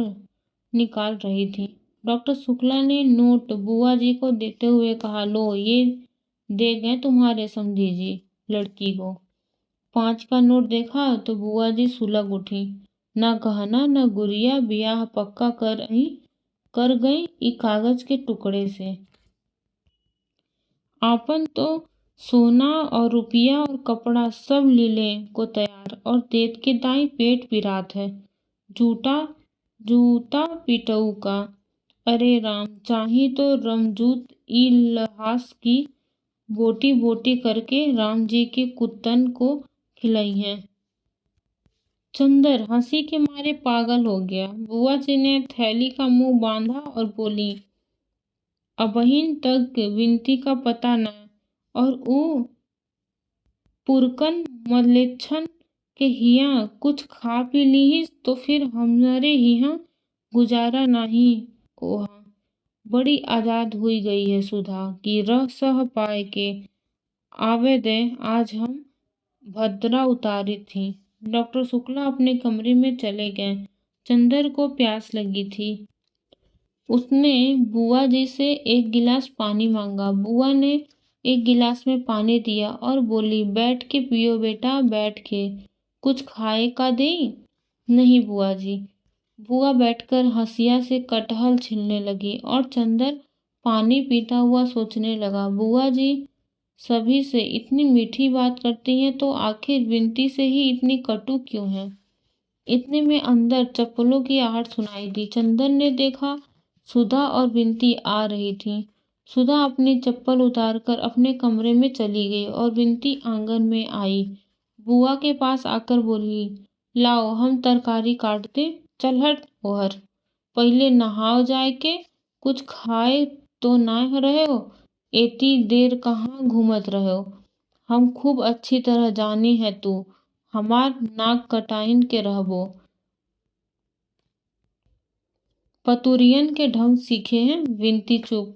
निकाल रही थी। डॉक्टर शुक्ला ने नोट बुआ जी को देते हुए कहा, लो ये दे गए तुम्हारे समधी जी लड़की को। 5 का नोट देखा तो बुआ जी सुलग उठी। न गहना न गुड़िया, ब्याह पक्का कर गई ई कागज के टुकड़े से। आपन तो सोना और रुपया और कपड़ा सब लीले को तैयार, और देत के दाई पेट पिरात है। जूता जूता पिटऊ का। अरे राम, चाही तो रमजूत ई लहास की बोटी बोटी करके राम जी के कुत्तन को खिलाई है। चंदर हंसी के मारे पागल हो गया। बुआ जी ने थैली का मुंह बांधा और बोली, अबहिन तक विनती का पता न, और ऊ पुरकन मलेच्छन के हिया कुछ खा पी लीहिस तो फिर हमरे हिया गुजारा नहीं। ओहा बड़ी आजाद हुई गई है सुधा की रह सह पाए के आवे दे, आज हम भद्रा उतारी थी। डॉक्टर शुक्ला अपने कमरे में चले गए। चंदर को प्यास लगी थी। उसने बुआ जी से एक गिलास पानी मांगा। बुआ ने एक गिलास में पानी दिया और बोली, बैठ के पियो बेटा, बैठ के। कुछ खाए का दें? नहीं बुआ जी। बुआ बैठकर हंसिया से कटहल छीलने लगी और चंदर पानी पीता हुआ सोचने लगा, बुआ जी सभी से इतनी मीठी बात करती हैं तो आखिर विनती से ही इतनी कटु क्यों है। इतने में अंदर चप्पलों की आहट सुनाई दी। चंदन ने देखा सुधा और विनती आ रही थी। सुधा अपनी चप्पल उतारकर अपने कमरे में चली गई और विनती आंगन में आई। बुआ के पास आकर बोली, लाओ हम तरकारी काटते, चल हट ओहर, पहले नहाओ जाए के, कुछ खाए तो ना रहे हो, एती देर कहाँ घूमत रहे हो। हम खूब अच्छी तरह जानी है तू हमार नाक कटाइन के रहबो। पतुरियन के ढंग सीखे हैं। विनती चुप।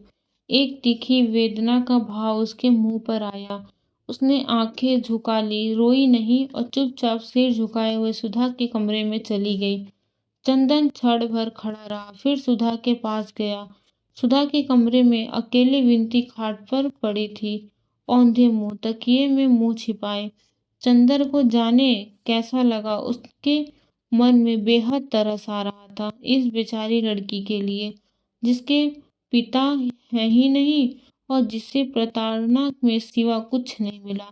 एक तीखी वेदना का भाव उसके मुंह पर आया। उसने आंखें झुका ली, रोई नहीं और चुपचाप सिर झुकाए हुए सुधा के कमरे में चली गई। चंदन क्षण भर खड़ा रहा, फिर सुधा के पास गया। सुधा के कमरे में अकेले विनती खाट पर पड़ी थी, औंधे मुंह, तकिए में मुंह छिपाए। चंदर को जाने कैसा लगा, उसके मन में बेहद तरस आ रहा था इस बेचारी लड़की के लिए, जिसके पिता है ही नहीं और जिसे प्रताड़ना में सिवा कुछ नहीं मिला।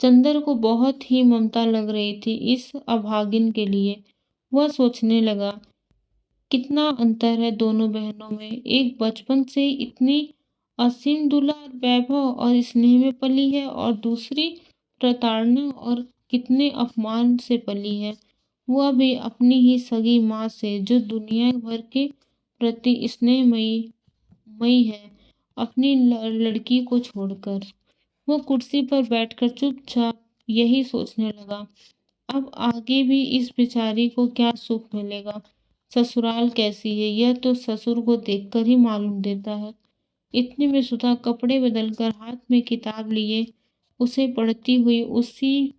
चंदर को बहुत ही ममता लग रही थी इस अभागिन के लिए। वह सोचने लगा, कितना अंतर है दोनों बहनों में। एक बचपन से इतनी असीम दुलार, वैभव और स्नेह में पली है और दूसरी प्रताड़ना और कितने अपमान से पली है, वह भी अपनी ही सगी माँ से, जो दुनिया भर के प्रति स्नेहमयी मई है, अपनी लड़की को छोड़कर। वो कुर्सी पर बैठकर चुपचाप यही सोचने लगा, अब आगे भी इस बेचारी को क्या सुख मिलेगा। ससुराल कैसी है यह तो ससुर को देखकर ही मालूम देता है। इतने में सुधा कपड़े बदलकर हाथ में किताब लिए उसे पढ़ती हुई उसी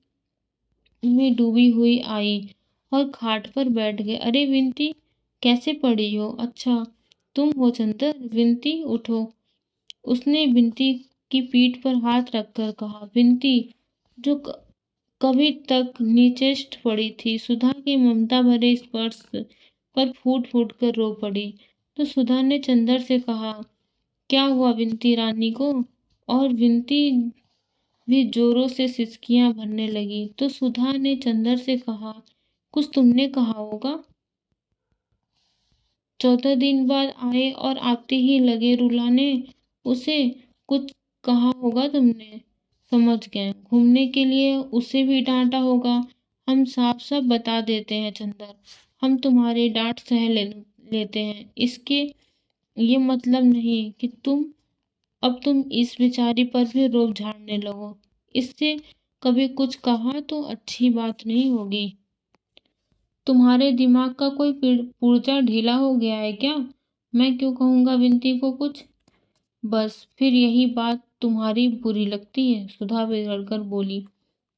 में डूबी हुई आई और खाट पर बैठ गए। अरे विनती, कैसे पड़ी हो? अच्छा तुम हो चंदर, विनती उठो। उसने विनती की पीठ पर हाथ रखकर कहा। विनती, जो कभी तक निचेष्ट पड़ी थी, सुधा के ममता भरे स्पर्श पर फूट फूट कर रो पड़ी। तो सुधा ने चंदर से कहा, क्या हुआ विनती रानी को? और विनती भी जोरों से सिसकियां भरने लगी। तो सुधा ने चंदर से कहा, कुछ तुमने कहा होगा। 14 दिन बाद आए और आते ही लगे रुलाने उसे। कुछ कहा होगा तुमने। समझ गए, घूमने के लिए उसे भी डांटा होगा। हम साफ साफ बता देते हैं चंदर, हम तुम्हारी डांट लेते हैं। इसके ये मतलब नहीं कि तुम इस बेचारी पर भी रोब झाड़ने लगो। इससे कभी कुछ कहा तो अच्छी बात नहीं होगी। तुम्हारे दिमाग का कोई पुर्जा ढीला हो गया है क्या? मैं क्यों कहूँगा विनती को कुछ? बस फिर यही बात तुम्हारी बुरी लगती है? सुधा बिगड़कर बोली।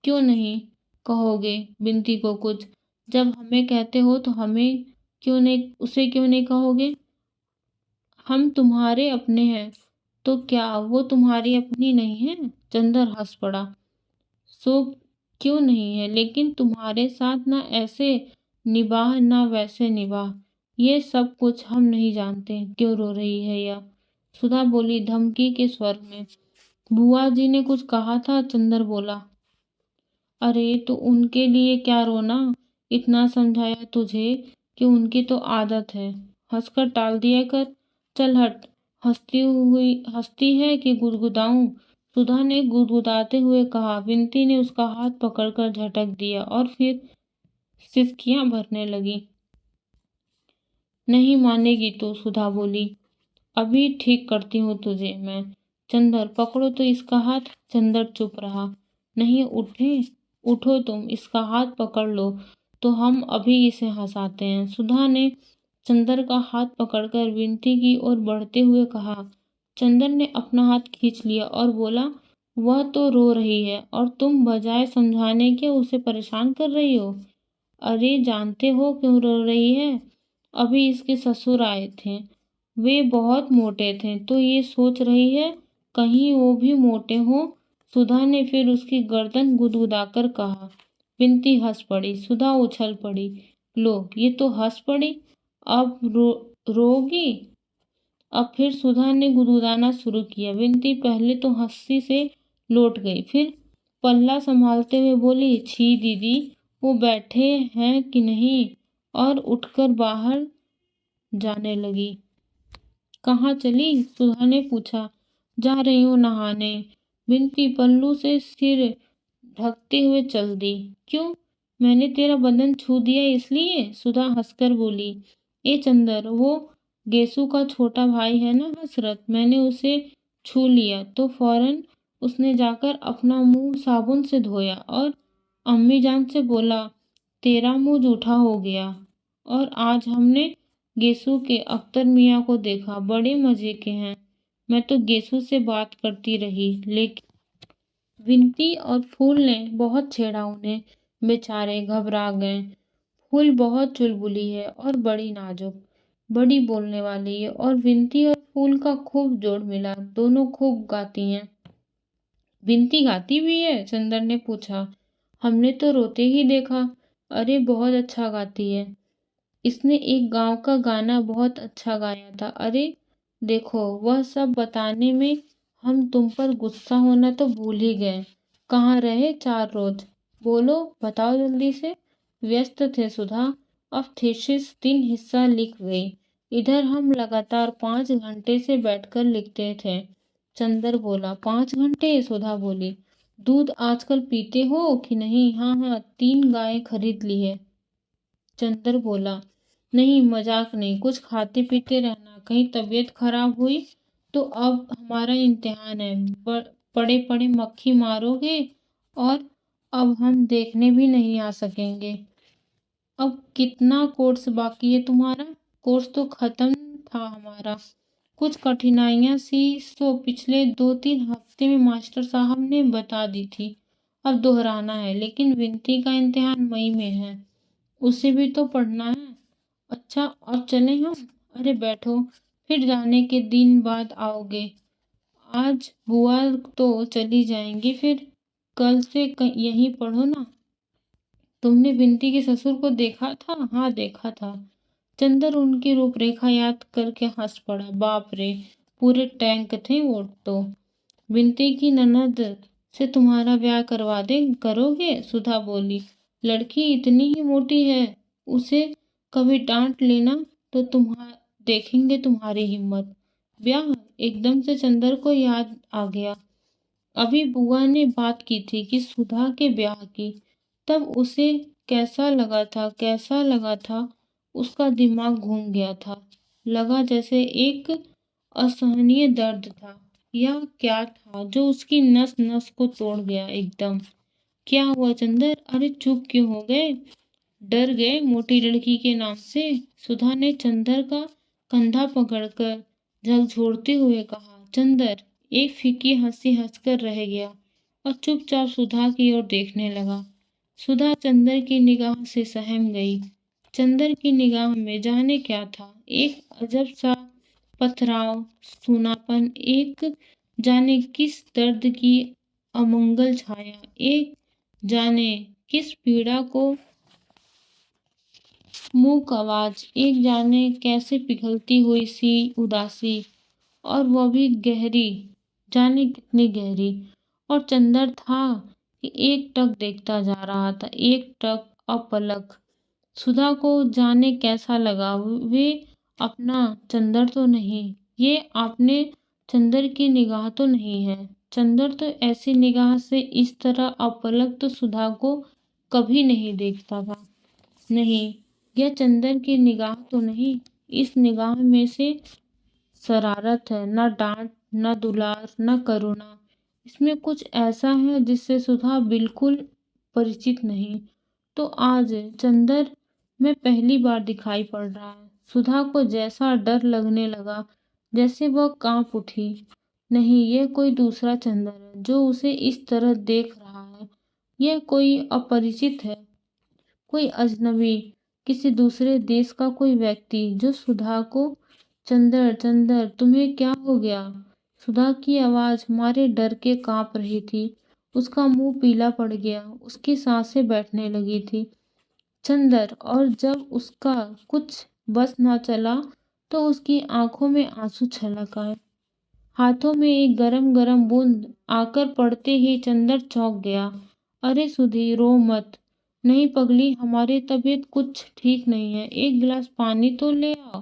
क्यों नहीं कहोगे विनती को कुछ? जब हमें कहते हो तो हमें क्यों नहीं, उसे क्यों नहीं कहोगे? हम तुम्हारे अपने हैं, तो क्या वो तुम्हारी अपनी नहीं है? चंदर हंस पड़ा। सो क्यों नहीं है, लेकिन तुम्हारे साथ ना ऐसे निबाह ना वैसे निबाह, ये सब कुछ हम नहीं जानते। क्यों रो रही है यह? सुधा बोली धमकी के स्वर में। बुआ जी ने कुछ कहा था, चंदर बोला। अरे तो उनके लिए क्या रोना? इतना समझाया तुझे कि उनकी तो आदत है। हंसकर टाल दिया कर। चल हट, हंसती है कि गुदगुदाऊं? सुधा ने गुदगुदाते हुए कहा। विनती ने उसका हाथ पकड़कर झटक दिया और फिर सिसकियां भरने लगी। नहीं मानेगी तू, सुधा बोली। अभी ठीक करती हूँ तुझे मैं। चंदर, पकड़ो तो इसका हाथ। चंदर चुप रहा। नहीं उठे, उठो तुम, इसका हाथ पकड़ लो तो हम अभी इसे हंसाते हैं। सुधा ने चंदर का हाथ पकड़कर विनती की ओर बढ़ते हुए कहा। चंदर ने अपना हाथ खींच लिया और बोला, वह तो रो रही है और तुम बजाय समझाने के उसे परेशान कर रही हो। अरे जानते हो क्यों रो रही है? अभी इसके ससुर आए थे, वे बहुत मोटे थे, तो ये सोच रही है कहीं वो भी मोटे हों। सुधा ने फिर उसकी गर्दन गुदगुदाकर कहा। विनती हंस पड़ी। सुधा उछल पड़ी। लो, ये तो हंस पड़ी, अब रोगी? अब फिर सुधा ने गुदगुदाना शुरू किया। विनती पहले तो हंसी से लौट गई, फिर पल्ला संभालते हुए बोली, छी दीदी, वो बैठे हैं कि नहीं? और उठकर बाहर जाने लगी। कहाँ चली? सुधा ने पूछा। जा रही हूँ नहाने। विनती पल्लू से सिर ढकते हुए चल दी। क्यों? मैंने तेरा बदन छू दिया इसलिए? सुधा हंसकर बोली। ए चंदर, वो गेसु का छोटा भाई है ना हसरत, मैंने उसे छू लिया तो फौरन उसने जाकर अपना मुंह साबुन से धोया और अम्मी जान से बोला, तेरा मुंह जूठा हो गया। और आज हमने गेसु के अख्तर मियाँ को देखा, बड़े मजे के हैं। मैं तो गेसु से बात करती रही, लेकिन विनती और फूल ने बहुत छेड़ा उन्हें, बेचारे घबरा गए। फूल बहुत चुलबुली है और बड़ी नाजुक, बड़ी बोलने वाली है, और विनती और फूल का खूब जोड़ मिला, दोनों खूब गाती हैं। विनती गाती भी है? चंदर ने पूछा। हमने तो रोते ही देखा। अरे बहुत अच्छा गाती है। इसने एक गांव का गाना बहुत अच्छा गाया था। अरे देखो, वह सब बताने में हम तुम पर गुस्सा होना तो भूल ही गए। कहाँ रहे 4 रोज? बोलो, बताओ जल्दी से। व्यस्त थे सुधा। अब थीसिस 3 हिस्सा लिख गई। इधर हम लगातार 5 घंटे से बैठकर लिखते थे। चंदर बोला। 5 घंटे? सुधा बोली। दूध आजकल पीते हो कि नहीं? हाँ हाँ, 3 गायें खरीद ली है। चंदर बोला। नहीं, मजाक नहीं, कुछ खाते पीते रहना। कहीं तबीयत खराब हुई तो अब हमारा इम्तिहान है। पड़े पड़े मक्खी मारोगे और अब हम देखने भी नहीं आ सकेंगे। अब कितना कोर्स बाकी है तुम्हारा? कोर्स तो खत्म था हमारा। कुछ कठिनाइयां सी तो पिछले 2-3 हफ्ते में मास्टर साहब ने बता दी थी। अब दोहराना है, लेकिन विनती का इम्तिहान मई में है। उसे भी तो पढ़ना है। अच्छा, अब चलें हम? अरे बैठो, फिर जाने के दिन बाद आओगे। आज बुआ तो चली जाएंगी, फिर कल से यहीं पढ़ो ना। तुमने बिंती के ससुर को देखा था? हाँ, देखा था। चंदर उनकी रूपरेखा याद करके हंस पड़ा। बाप रे, पूरे टैंक थे वो तो। बिंती की ननद से तुम्हारा ब्याह करवा दे करोगे? सुधा बोली। लड़की इतनी ही मोटी है, उसे कभी डांट लेना तो देखेंगे तुम्हारी हिम्मत। ब्याह? एकदम से चंदर को याद आ गया। अभी बुआ ने बात की थी कि सुधा के ब्याह की। तब उसे कैसा लगा था? उसका दिमाग घूम गया था। लगा जैसे एक असहनीय दर्द था। यह क्या था जो उसकी नस नस को तोड़ गया एकदम? क्या हुआ चंदर? अरे चुप क्यों हो गए? डर गए मोटी लड़की के नाम से? सुधा ने चंदर का कंधा पकड़कर झकझोरते हुए कहा। चंदर एक फीकी हंसी हंसकर रह गया और चुपचाप सुधा की ओर देखने लगा। सुधा चंदर की निगाह से सहम गई। चंदर की निगाह में जाने क्या था, एक अजब सा पथराव, सूनापन, एक जाने किस दर्द की अमंगल छाया, एक जाने किस पीड़ा को मूक आवाज, एक जाने कैसे पिघलती हुई सी उदासी, और वह भी गहरी, जाने कितनी गहरी। और चंदर था कि एक टक देखता जा रहा था, एक टक अपलक। सुधा को जाने कैसा लगा। वे अपना चंदर तो नहीं, ये आपने चंदर की निगाह तो नहीं है। चंदर तो ऐसी निगाह से इस तरह अपलक तो सुधा को कभी नहीं देखता था। नहीं, यह चंदर की निगाह तो नहीं। इस निगाह में से शरारत है, न डांट, न दुलार, न करुणा। इसमें कुछ ऐसा है जिससे सुधा बिल्कुल परिचित नहीं। तो आज चंदर में पहली बार दिखाई पड़ रहा है। सुधा को जैसा डर लगने लगा, जैसे वह कांप उठी। नहीं, यह कोई दूसरा चंदर है जो उसे इस तरह देख रहा है। यह कोई अपरिचित है, कोई अजनबी, किसी दूसरे देश का कोई व्यक्ति जो सुधा को चंदर चंदर तुम्हें क्या हो गया? सुधा की आवाज मारे डर के कांप रही थी। उसका मुंह पीला पड़ गया, उसकी सांसें बैठने लगी थी। चंदर, और जब उसका कुछ बस न चला तो उसकी आंखों में आंसू छलक आए। हाथों में एक गरम गरम बूंद आकर पड़ते ही चंदर चौंक गया। अरे सुधी, रो मत। नहीं पगली, हमारी तबीयत कुछ ठीक नहीं है, एक गिलास पानी तो ले आओ।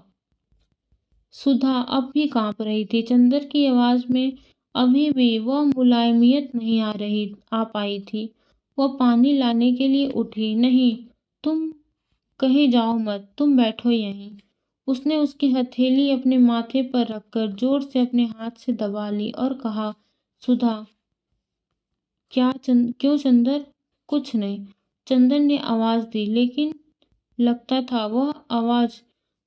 सुधा अब भी कांप रही थी। चंदर की आवाज में अभी भी वह मुलायमियत नहीं आ पाई थी। वह पानी लाने के लिए उठी। नहीं, तुम कहीं जाओ मत, तुम बैठो यहीं। उसने उसकी हथेली अपने माथे पर रखकर जोर से अपने हाथ से दबा ली और कहा। सुधा, क्यों चंदर? कुछ नहीं। चंदर ने आवाज दी, लेकिन लगता था वह आवाज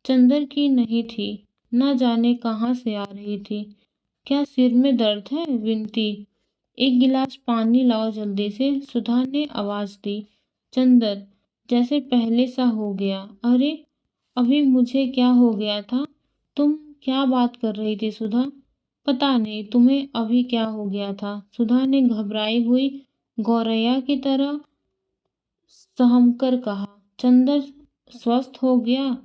चंदर की नहीं थी, न जाने कहाँ से आ रही थी। क्या सिर में दर्द है विनती? एक गिलास पानी लाओ जल्दी से, सुधा ने आवाज दी। चंदर जैसे पहले सा हो गया। अरे अभी मुझे क्या हो गया था? तुम क्या बात कर रही थी सुधा? पता नहीं तुम्हें अभी क्या हो गया था। सुधा ने घबराई हुई गौरैया की तरह सहमकर कहा। चंदर स्वस्थ हो गया?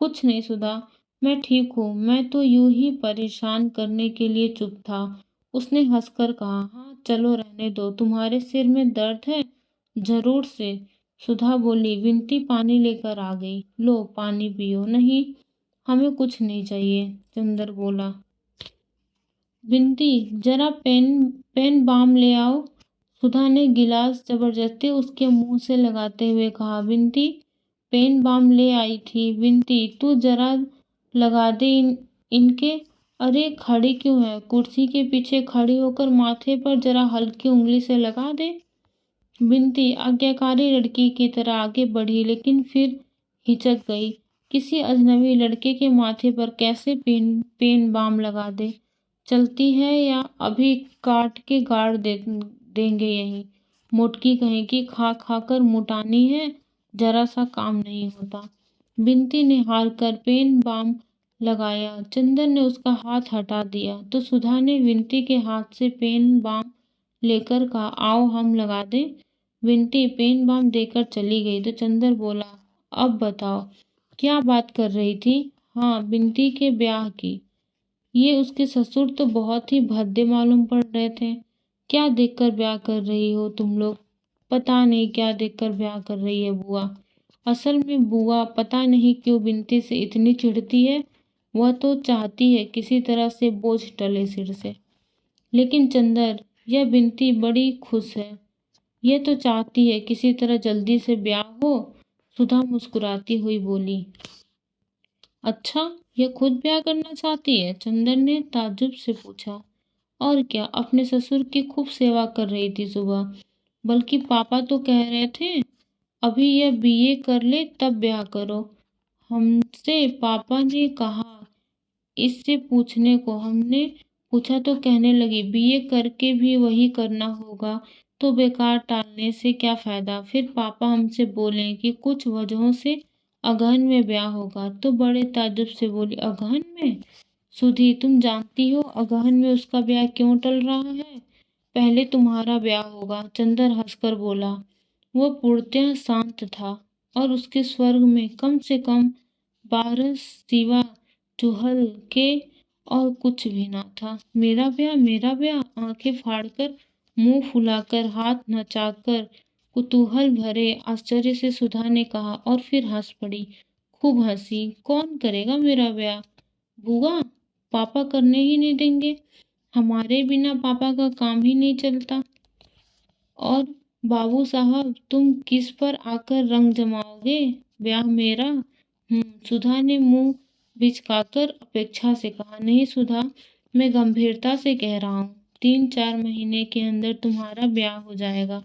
कुछ नहीं सुधा, मैं ठीक हूँ। मैं तो यूं ही परेशान करने के लिए चुप था। उसने हंसकर कहा, हाँ चलो रहने दो। तुम्हारे सिर में दर्द है? जरूर से, सुधा बोली। विनती पानी लेकर आ गई। लो पानी पियो। नहीं, हमें कुछ नहीं चाहिए, चंदर बोला। विनती, जरा पेन पेन बाम ले आओ। सुधा ने गिलास जबरदस्ती उसके मुंह से लगाते हुए कहा। विनती पेन बाम ले आई थी। विनती, तू जरा लगा दे इनके। अरे खड़ी क्यों है? कुर्सी के पीछे खड़ी होकर माथे पर जरा हल्की उंगली से लगा दे। विनती आज्ञाकारी लड़की की तरह आगे बढ़ी, लेकिन फिर हिचक गई। किसी अजनबी लड़के के माथे पर कैसे पेन पेन बाम लगा दे? चलती है या अभी काट के गाड़ देंगे यहीं? मोटकी कहेगी, खा खा कर मोटानी है, जरा सा काम नहीं होता। बिनती ने हार कर पेन बाम लगाया। चंदन ने उसका हाथ हटा दिया तो सुधा ने विनती के हाथ से पेन बाम लेकर कहा, आओ हम लगा दें। विनती पेन बाम देकर चली गई तो चंदन बोला, अब बताओ क्या बात कर रही थी? हाँ, बिनती के ब्याह की। ये उसके ससुर तो बहुत ही भद्दे मालूम पड़ रहे थे। क्या देखकर ब्याह कर रही हो तुम लोग? पता नहीं क्या देखकर ब्याह कर रही है बुआ। असल में बुआ पता नहीं क्यों बिनती से इतनी चिढ़ती है। वह तो चाहती है किसी तरह से बोझ टले सिर से। लेकिन चंदर, यह बिनती बड़ी खुश है। यह तो चाहती है किसी तरह जल्दी से ब्याह हो। सुधा मुस्कुराती हुई बोली। अच्छा, यह खुद ब्याह करना चाहती है? चंदन ने ताज्जुब से पूछा। और क्या, अपने ससुर की खूब सेवा कर रही थी सुबह। बल्कि पापा तो कह रहे थे अभी यह बीए कर ले तब ब्याह करो। हमसे पापा ने कहा इससे पूछने को। हमने पूछा तो कहने लगी बीए करके भी वही करना होगा, तो बेकार टालने से क्या फायदा। फिर पापा हमसे बोले कि कुछ वजहों से अगहन में ब्याह होगा, तो बड़े ताज्जुब से बोली, अगहन में? सुधी, तुम जानती हो अगहन में उसका ब्याह क्यों टल रहा है? पहले तुम्हारा ब्याह होगा। चंदर हंसकर बोला। वो पूर्णतः शांत था और उसके स्वर्ग में कम से कम 12 सिवा चूहल के और कुछ भी ना था। मेरा ब्याह, मेरा ब्याह? आंखें फाड़कर, मुंह फुलाकर, हाथ नचाकर, कुतूहल भरे आश्चर्य से सुधा ने कहा और फिर हंस पड़ी। खूब हंसी। कौन करेगा मेरा ब्याह? बुआ, पापा करने ही नहीं देंगे। हमारे बिना पापा का काम ही नहीं चलता। और बाबू साहब, तुम किस पर आकर रंग जमाओगे? ब्याह मेरा? सुधा ने मुंह बिचकाकर अपेक्षा से कहा। नहीं सुधा, मैं गंभीरता से कह रहा हूँ, 3-4 महीने के अंदर तुम्हारा ब्याह हो जाएगा।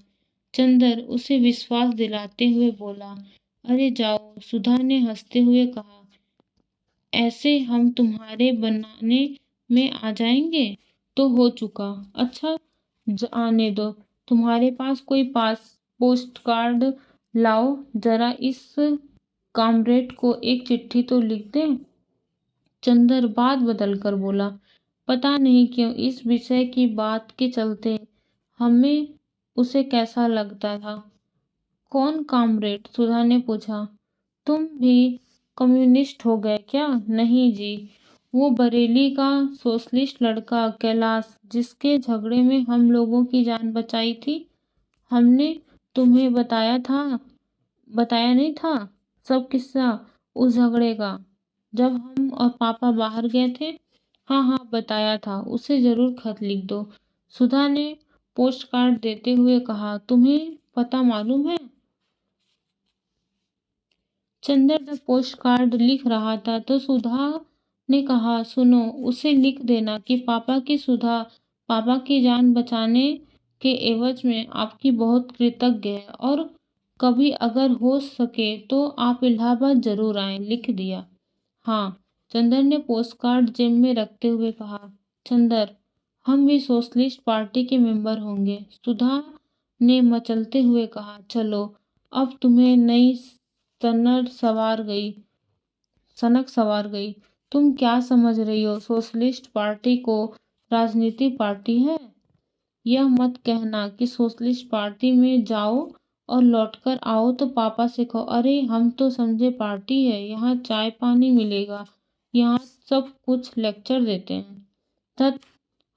चंदर उसे विश्वास दिलाते हुए बोला। अरे जाओ, सुधा ने हंसते हुए कहा। ऐसे हम तुम्हारे बनाने में आ जाएंगे तो हो चुका। अच्छा, आने दो। तुम्हारे पास कोई पोस्ट कार्ड लाओ, जरा इस कामरेड को एक चिट्ठी तो लिख दे। चंदर बात बदल कर बोला, पता नहीं क्यों इस विषय की बात के चलते हमें उसे कैसा लगता था। कौन कामरेड? सुधा ने पूछा। तुम भी कम्युनिस्ट हो गए क्या? नहीं जी, वो बरेली का सोशलिस्ट लड़का कैलाश, जिसके झगड़े में हम लोगों की जान बचाई थी। हमने तुम्हें बताया नहीं था सब किस्सा उस झगड़े का, जब हम और पापा बाहर गए थे। हाँ हाँ, बताया था। उसे जरूर खत लिख दो। सुधा ने पोस्ट कार्ड देते हुए कहा। तुम्हें पता मालूम है? चंदर जब पोस्ट कार्ड लिख रहा था तो सुधा ने कहा, सुनो, उसे लिख देना कि पापा की जान बचाने के एवज में आपकी बहुत कृतज्ञ है, और कभी अगर हो सके तो आप इलाहाबाद जरूर आए। लिख दिया। हाँ, चंदर ने पोस्ट कार्ड जेब में रखते हुए कहा। चंदर, हम भी सोशलिस्ट पार्टी के मेंबर होंगे। सुधा ने मचलते हुए कहा। चलो, अब तुम्हें नई सनक सवार गई। तुम क्या समझ रही हो सोशलिस्ट पार्टी को राजनीतिक पार्टी है? यह मत कहना कि सोशलिस्ट पार्टी में जाओ और लौटकर आओ तो पापा से कहो, अरे हम तो समझे पार्टी है, यहाँ चाय पानी मिलेगा, यहाँ सब कुछ लेक्चर देते हैं। तब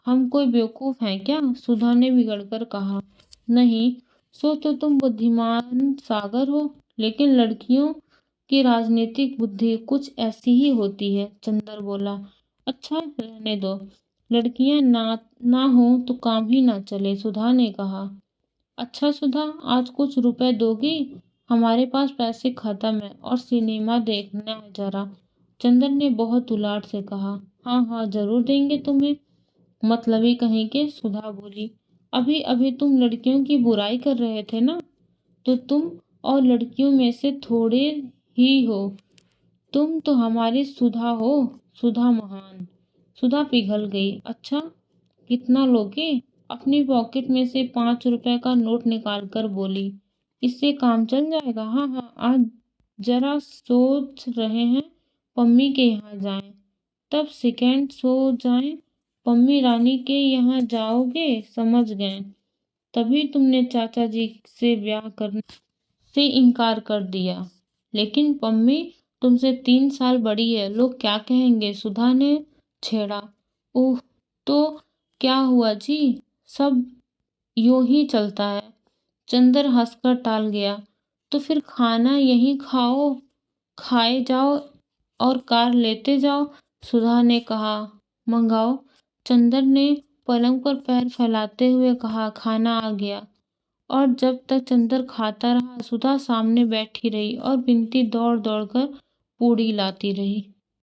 हम कोई बेवकूफ हैं क्या? सुधा ने बिगड़कर कहा। नहीं, सो तो तुम बुद्धिमान सागर हो, लेकिन लड़कियों की राजनीतिक बुद्धि कुछ ऐसी ही होती है, चंदर बोला। अच्छा रहने दो, लड़कियां ना हो तो काम ही ना चले, सुधा ने कहा। अच्छा सुधा, आज कुछ रुपए दोगी? हमारे पास पैसे खत्म है और सिनेमा देखना है जरा, चंदर ने बहुत उलाट से कहा। हाँ हाँ जरूर देंगे तुम्हें, मतलबी कहीं के, सुधा बोली। अभी अभी तुम लड़कियों की बुराई कर रहे थे ना, तो तुम और लड़कियों में से थोड़े ही हो, तुम तो हमारी सुधा हो, सुधा महान। सुधा पिघल गई। अच्छा, कितना लोगे? अपनी पॉकेट में से 5 रुपए का नोट निकाल कर बोली। इससे काम चल जाएगा। हाँ हाँ, आज जरा सोच रहे हैं पम्मी के यहाँ जाएं, तब सेकेंड सो जाएं। पम्मी रानी के यहाँ जाओगे, समझ गए। तभी तुमने चाचा जी से ब्याह करने से इनकार कर दिया। लेकिन पम्मी तुमसे 3 साल बड़ी है, लोग क्या कहेंगे? सुधा ने छेड़ा। ओह, तो क्या हुआ जी, सब यूं ही चलता है, चंदर हंसकर टाल गया। तो फिर खाना यहीं खाओ, खाए जाओ और कार लेते जाओ, सुधा ने कहा। मंगाओ, चंदर ने पलंग पर पैर फैलाते हुए कहा। खाना आ गया। और जब तक चंदर खाता रहा, सुधा सामने बैठी रही और बिनती दौड़ दौड़ कर पूड़ी लाती रही।